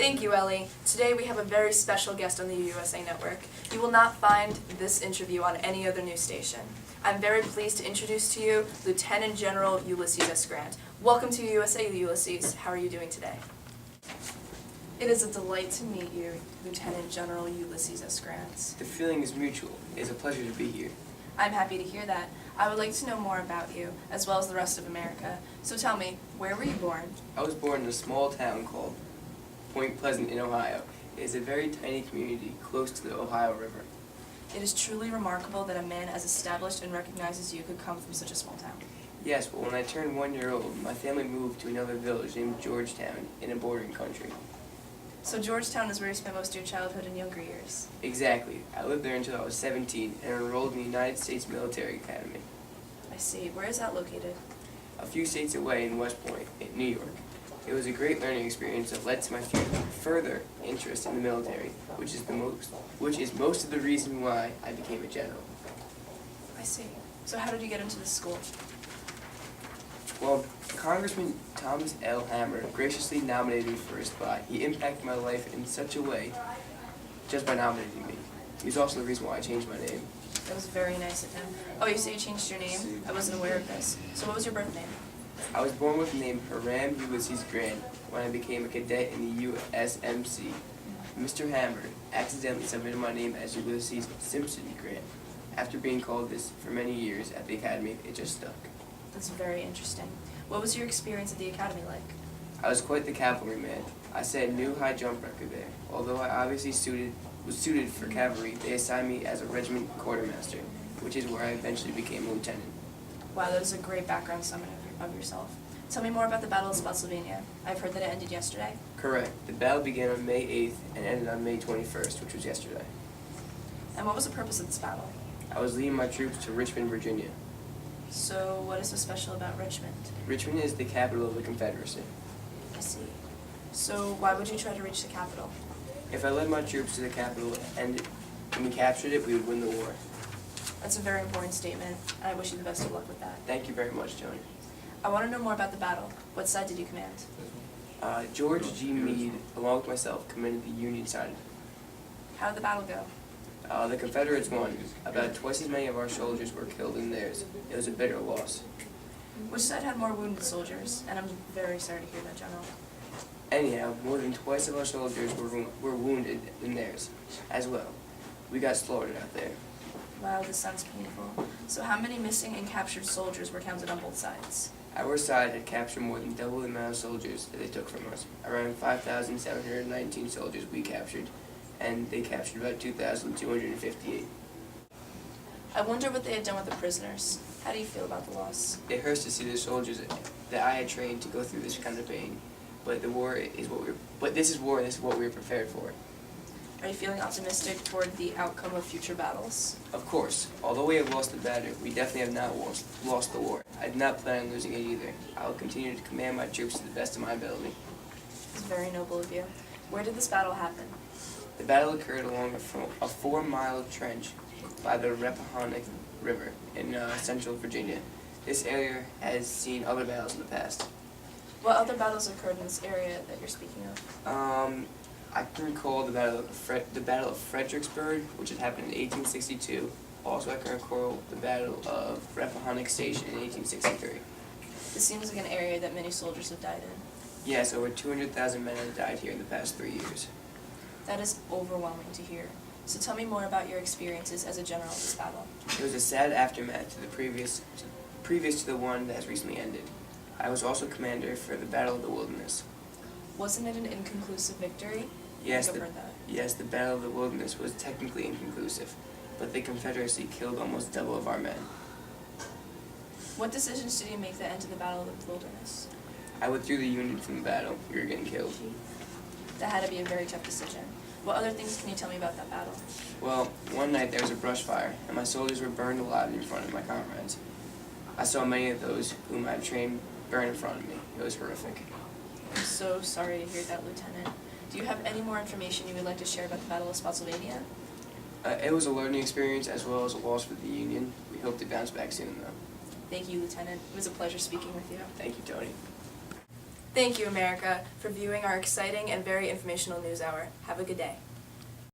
Thank you, Ellie. Today we have a very special guest on the USA Network. You will not find this interview on any other news station. I'm very pleased to introduce to you Lieutenant General Ulysses S. Grant. Welcome to USA, Ulysses. How are you doing today? It is a delight to meet you, Lieutenant General Ulysses S. Grant. The feeling is mutual. It is a pleasure to be here. I'm happy to hear that. I would like to know more about you, as well as the rest of America. So tell me, where were you born? I was born in a small town called Point Pleasant in Ohio. It is a very tiny community close to the Ohio River. It is truly remarkable that a man as established and recognized as you could come from such a small town. Yes, but when I turned 1 year old, my family moved to another village named Georgetown in a bordering country. So Georgetown is where you spent most of your childhood and younger years? Exactly. I lived there until I was 17 and enrolled in the United States Military Academy. I see. Where is that located? A few states away in West Point, in New York. It was a great learning experience that led to my further interest in the military, which is most of the reason why I became a general. I see. So how did you get into this school? Well, Congressman Thomas L. Hammer graciously nominated me for his spot. He impacted my life in such a way just by nominating me. He was also the reason why I changed my name. That was very nice of him. Oh, you say you changed your name? I wasn't aware of this. So what was your birth name? I was born with the name Hiram Ulysses Grant when I became a cadet in the USMC. Mr. Hammer accidentally submitted my name as Ulysses Simpson Grant. After being called this for many years at the academy, it just stuck. That's very interesting. What was your experience at the academy like? I was quite the cavalryman. I set a new high jump record there. Although I obviously was suited for cavalry, they assigned me as a regiment quartermaster, which is where I eventually became a lieutenant. Wow, that is a great background summary of yourself. Tell me more about the Battle of Spotsylvania. I've heard that it ended yesterday. Correct. The battle began on May 8th and ended on May 21st, which was yesterday. And what was the purpose of this battle? I was leading my troops to Richmond, Virginia. So what is so special about Richmond? Richmond is the capital of the Confederacy. I see. So why would you try to reach the capital? If I led my troops to the capital and we captured it, we would win the war. That's a very important statement, and I wish you the best of luck with that. Thank you very much, Tony. I want to know more about the battle. What side did you command? George G. Meade, along with myself, commanded the Union side. How did the battle go? The Confederates won. About twice as many of our soldiers were killed in theirs. It was a bitter loss. Which side had more wounded soldiers? And I'm very sorry to hear that, General. Anyhow, more than twice of our soldiers were wounded in theirs as well. We got slaughtered out there. Wow, this sounds painful. So how many missing and captured soldiers were counted on both sides? Our side had captured more than double the amount of soldiers that they took from us. Around 5,719 soldiers we captured, and they captured about 2,258. I wonder what they had done with the prisoners. How do you feel about the loss? It hurts to see the soldiers that I had trained to go through this kind of pain. But this is war, and this is what we were prepared for. Are you feeling optimistic toward the outcome of future battles? Of course. Although we have lost the battle, we definitely have not lost the war. I do not plan on losing it either. I will continue to command my troops to the best of my ability. It's very noble of you. Where did this battle happen? The battle occurred along a 4-mile trench by the Rappahannock River in central Virginia. This area has seen other battles in the past. What other battles occurred in this area that you're speaking of? I can recall the Battle of Fredericksburg, which had happened in 1862. Also, I can recall the Battle of Rappahannock Station in 1863. This seems like an area that many soldiers have died in. Yes, over 200,000 men have died here in the past 3 years. That is overwhelming to hear. So tell me more about your experiences as a general in this battle. It was a sad aftermath to the previous to the one that has recently ended. I was also commander for the Battle of the Wilderness. Wasn't it an inconclusive victory? Yes, the Battle of the Wilderness was technically inconclusive, but the Confederacy killed almost double of our men. What decisions did you make that ended the Battle of the Wilderness? I withdrew the Union from the battle. We were getting killed. That had to be a very tough decision. What other things can you tell me about that battle? Well, one night there was a brush fire, and my soldiers were burned alive in front of my comrades. I saw many of those whom I had trained burn in front of me. It was horrific. I'm so sorry to hear that, Lieutenant. Do you have any more information you would like to share about the Battle of Spotsylvania? It was a learning experience as well as a loss for the Union. We hope to bounce back soon, though. Thank you, Lieutenant. It was a pleasure speaking with you. Thank you, Tony. Thank you, America, for viewing our exciting and very informational news hour. Have a good day.